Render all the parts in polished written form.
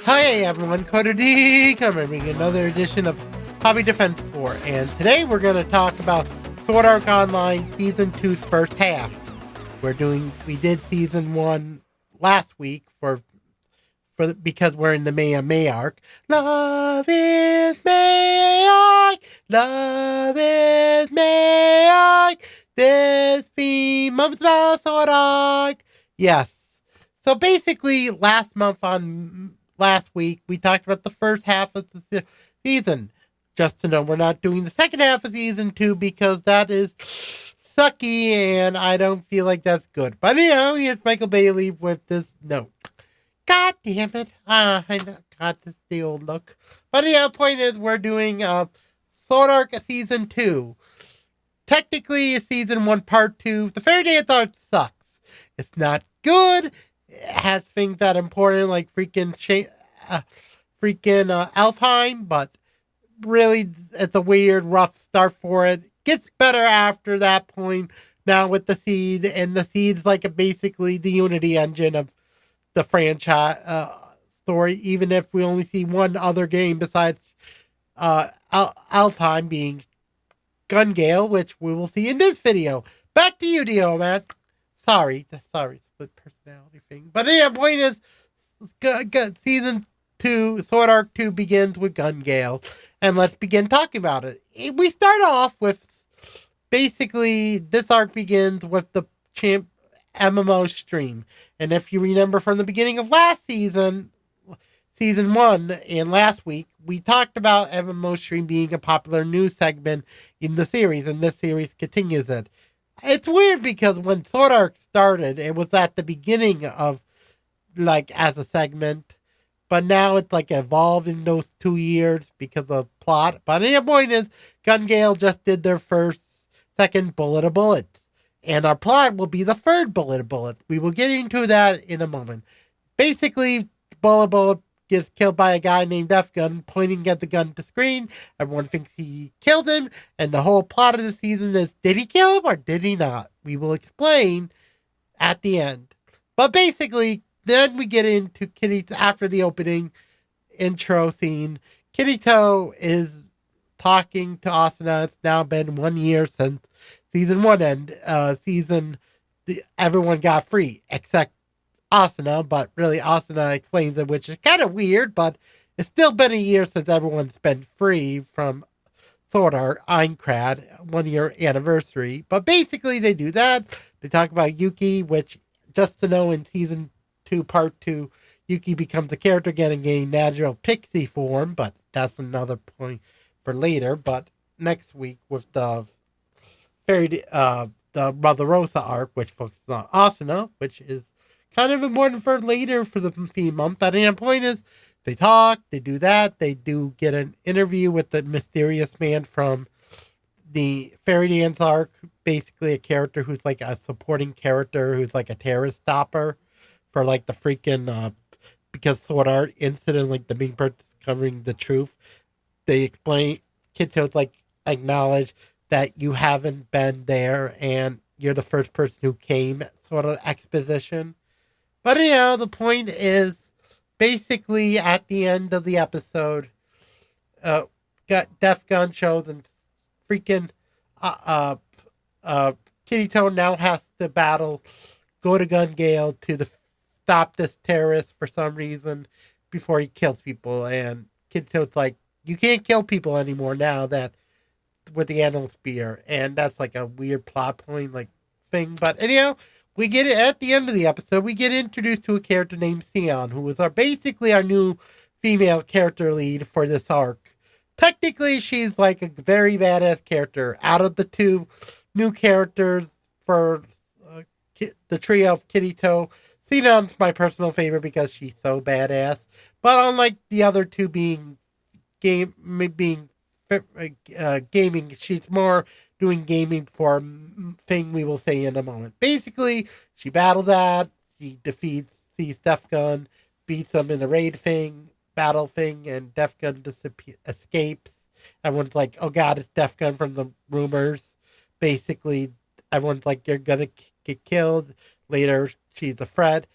Hi everyone, Coder D coming another edition of Hobby Defense Corps, and today we're going to talk about Sword Art Online Season 2's first half. We did Season 1 last week because we're in the Mayart. Love is Mayart, love is Mayart, this theme of the Sword Art. Yes. So basically, last week, we talked about the first half of the season. Just to know, we're not doing the second half of season 2 because that is sucky and I don't feel like that's good. But here's Michael Bailey with this note. God damn it. I know, God, this is the old look. But the point is, we're doing Sword Art Season 2. Technically, Season 1 Part 2. The Fairy Dance art sucks. It's not good. It has things that are important, like freaking Alfheim, but really, it's a weird, rough start for it. Gets better after that point. Now with the Seed, and the Seed's like basically the Unity engine of the franchise story, even if we only see one other game besides Alfheim being Gun Gale, which we will see in this video. Back to you, Dio, man. Sorry, split personality thing. But yeah, point is, season 2, Sword Art 2 begins with Gun Gale, and let's begin talking about it. We start off with, basically, this arc begins with the champ MMO stream. And if you remember from the beginning of last season 1, and last week, we talked about MMO stream being a popular news segment in the series, and this series continues it. It's weird because when Sword Art started, it was at the beginning of, like, as a segment, but now it's, like, evolved in those 2 years because of plot. But the point is, Gun Gale just did their second Bullet of Bullets, and our plot will be the third Bullet of Bullet. We will get into that in a moment. Basically, Bullet gets killed by a guy named Def Gun, pointing at the gun to screen. Everyone thinks he killed him, and the whole plot of the season is, did he kill him or did he not? We will explain at the end. But basically, then we get into Kirito after the opening intro scene. Kirito is talking to Asuna. It's now been 1 year since season 1 and everyone got free except Asuna, but really Asuna explains it, which is kind of weird, but it's still been a year since everyone's been free from Sword Art Aincrad, 1 year anniversary. But basically they do that. They talk about Yuki, which, just to know, in season 2 part 2, Yuki becomes a character again and gain natural pixie form, but that's another point for later. But next week with the the Mother Rosa arc, which focuses on Asuna, which is kind of important for later for the theme month. But the point is, they talk, they do that, they do get an interview with the mysterious man from the Fairy Dance arc, basically a character who's like a supporting character, who's like a terrorist stopper for like the freaking, because Sword Art incident, like the main person discovering the truth. They explain, Kirito's like, acknowledge that you haven't been there and you're the first person who came, sort of exposition. But the point is, basically at the end of the episode, got Def Gun shows and freaking Kirito now has to go to Gun Gale to stop this terrorist for some reason before he kills people. And Kirito's like, you can't kill people anymore now that with the animal spear, and that's like a weird plot point like thing. But anyhow, we get it at the end of the episode. We get introduced to a character named Sion, who is basically our new female character lead for this arc. Technically, she's like a very badass character. Out of the two new characters for the trio of Kirito, Sion's my personal favorite because she's so badass. But unlike the other two being gaming, she's more doing gaming for thing we will say in a moment. Basically, she battles that, she sees Def Gun, beats him in a raid thing, battle thing, and Def Gun escapes. Everyone's like, oh god, it's Def Gun from the rumors. Basically, everyone's like, you're gonna get killed. Later, she's a threat.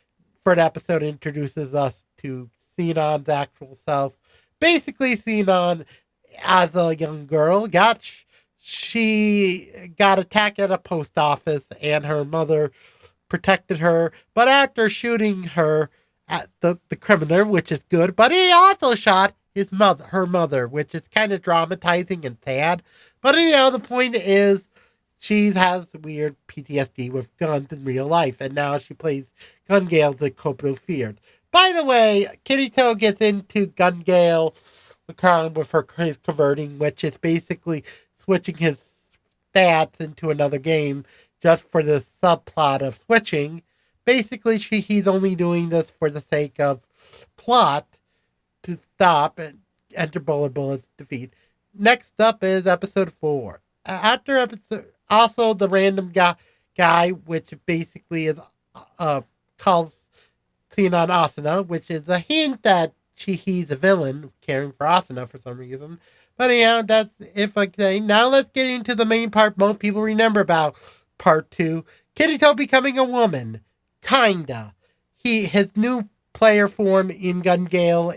Third episode introduces us to Xenon's actual self. Basically, Xenon, as a young girl, she got attacked at a post office, and her mother protected her. But after shooting her at the criminal, which is good, but he also shot her mother, which is kind of dramatizing and sad. But anyhow, the point is she has weird PTSD with guns in real life, and now she plays Gun Gale the Cobra feared. By the way, Kirito gets into Gun Gale account with his converting, which is basically switching his stats into another game just for the subplot of switching. Basically, he's only doing this for the sake of plot to stop and enter Bullet's defeat. Next up is episode 4. After episode, also the random guy, which basically is calls Xenon Asuna, which is a hint that he's a villain caring for Asuna for some reason. But anyhow, that's if I say. Now let's get into the main part most people remember about part 2. Kirito becoming a woman. Kinda. His new player form in Gun Gale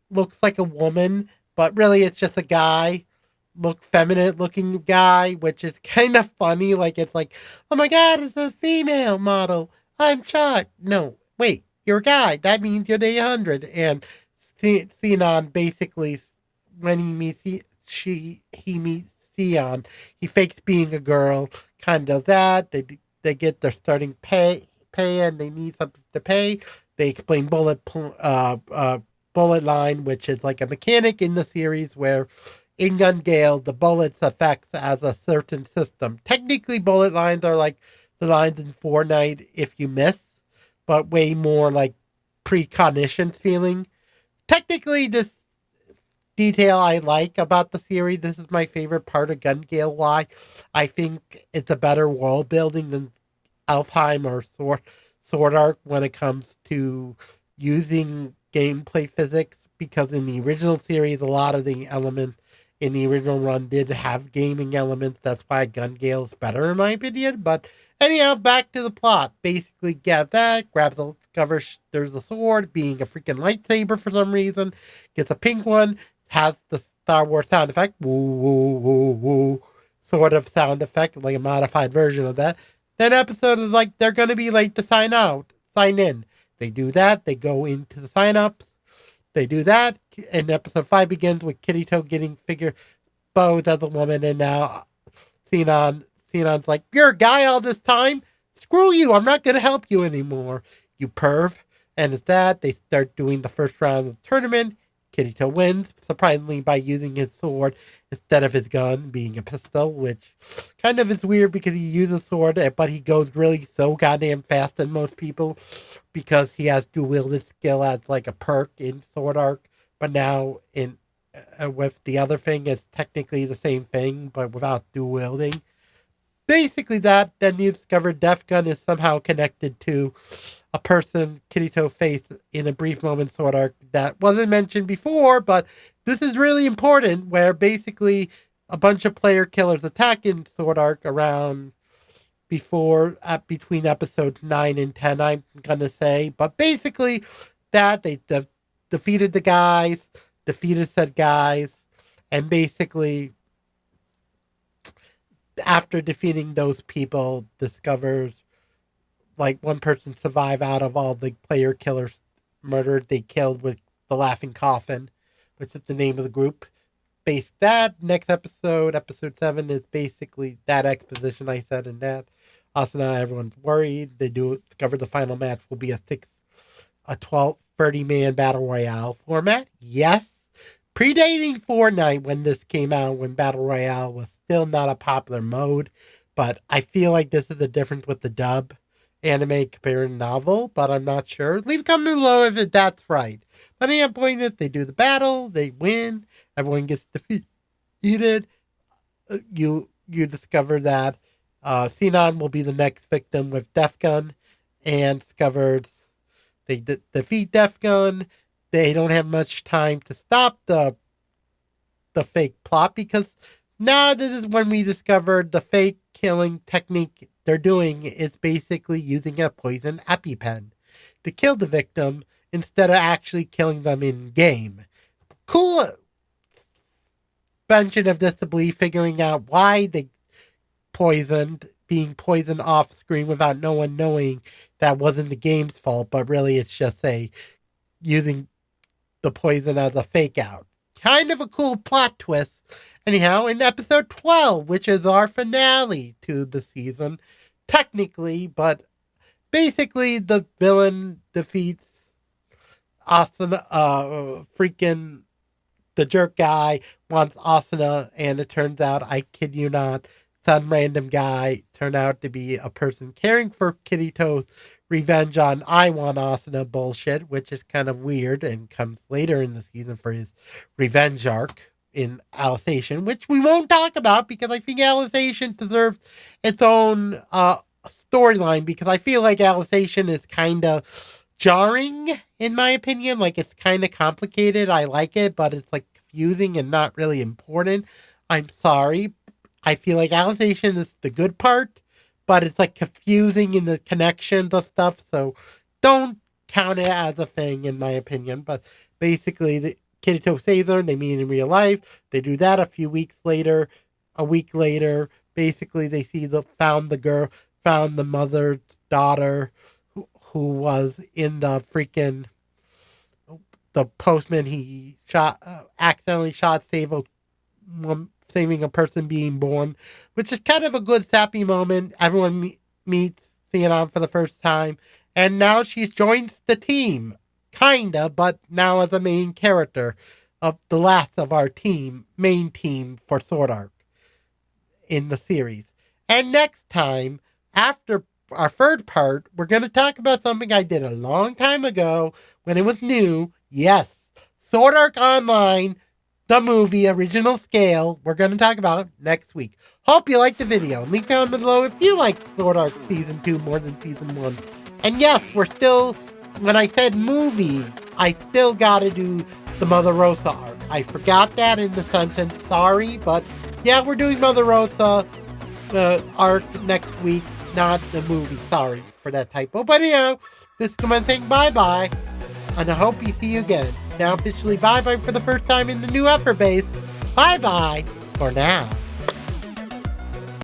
looks like a woman, but really it's just a guy. Feminine looking guy, which is kind of funny. Like it's like, oh my god, it's a female model. I'm shocked. No, wait, you're a guy. That means you're the 100. And Xenon basically, when he meets Sion, he fakes being a girl. Kind of does that. They get their starting pay, and they need something to pay. They explain bullet line, which is like a mechanic in the series where in Gun Gale, the bullets affects as a certain system. Technically, bullet lines are like the lines in Fortnite if you miss, but way more like precognition feeling. Technically, this detail I like about the series. This is my favorite part of Gun Gale. Why? I think it's a better world building than Alfheim or Sword Art when it comes to using gameplay physics, because in the original series, a lot of the elements in the original run did have gaming elements. That's why Gun Gale is better in my opinion. But anyhow, back to the plot. Basically, discovers there's a sword, being a freaking lightsaber for some reason. Gets a pink one, has the Star Wars sound effect, woo, woo, woo, woo, sort of sound effect, like a modified version of that. Then episode is like, they're going to be late to sign in. They do that, they go into the sign-ups. They do that, and episode 5 begins with Kirito getting bows as a woman, and now Xenon's like, you're a guy all this time? Screw you, I'm not going to help you anymore, you perv. And it's that, they start doing the first round of the tournament. Kirito wins, surprisingly, by using his sword instead of his gun, being a pistol, which kind of is weird because he uses sword, but he goes really so goddamn fast than most people because he has dual-wielded skill as like a perk in Sword Art, but now in with the other thing, it's technically the same thing, but without dual-wielding. Basically that, then you discover Def Gun is somehow connected to a person Kirito faced in a brief moment Sword Art that wasn't mentioned before, but this is really important, where basically a bunch of player killers attack in Sword Art around between episodes 9 and 10, I'm gonna say. But basically that they defeated said guys, and basically after defeating those people, discovers like one person survived out of all the player killers murdered they killed with the Laughing Coffin, which is the name of the group. Next episode 7, is basically that exposition I said in that. Also now everyone's worried. They do discover the final match will be a 30-man battle royale format. Yes. Predating Fortnite when this came out, when Battle Royale was still not a popular mode. But I feel like this is a difference with the dub anime compared to novel, but I'm not sure. Leave a comment below if that's right. But any point is, they do the battle, they win, everyone gets defeated. You discover that Xenon will be the next victim with Def Gun, and discovers they defeat Def Gun. They don't have much time to stop the fake plot, because now this is when we discovered the fake killing technique they're doing is basically using a poison EpiPen to kill the victim instead of actually killing them in game. Cool suspension of disbelief, figuring out why they being poisoned off screen without no one knowing that wasn't the game's fault, but really it's just using the poison as a fake out. Kind of a cool plot twist. Anyhow, in episode 12, which is our finale to the season, technically, but basically the villain defeats Asuna, freaking the jerk guy wants Asuna, and it turns out, I kid you not, some random guy turned out to be a person caring for Kirito's revenge on I want Asuna bullshit, which is kind of weird and comes later in the season for his revenge arc in Alicization, which we won't talk about because I think Alicization deserves its own storyline, because I feel like Alicization is kind of jarring in my opinion. Like, it's kind of complicated. I like it, but it's like confusing and not really important. I'm sorry. I feel like Alicization is the good part, but it's like confusing in the connections of stuff, so don't count it as a thing in my opinion. But basically, the Kirito saves her, they meet in real life. They do that a week later. Basically, they found the mother's daughter who was in the freaking the postman he shot, accidentally shot, saving a person being born, which is kind of a good sappy moment. Everyone meets Theon for the first time, and now she joins the team, kinda, but now as a main character of the last of our main team for Sword Arc in the series. And next time, after our third part, we're going to talk about something I did a long time ago when it was new. Yes, Sword Arc Online, the movie, original scale, we're going to talk about next week. Hope you liked the video. Leave down below if you like Sword Arc Season 2 more than Season 1. And yes, we're still, when I said movie, I still got to do the Mother Rosa arc. I forgot that in the sentence, sorry, but yeah, we're doing Mother Rosa arc next week, not the movie. Sorry for that typo. But anyhow, this is Command saying bye-bye, and I hope we see you again. Now officially bye-bye for the first time in the new effort base. Bye-bye for now.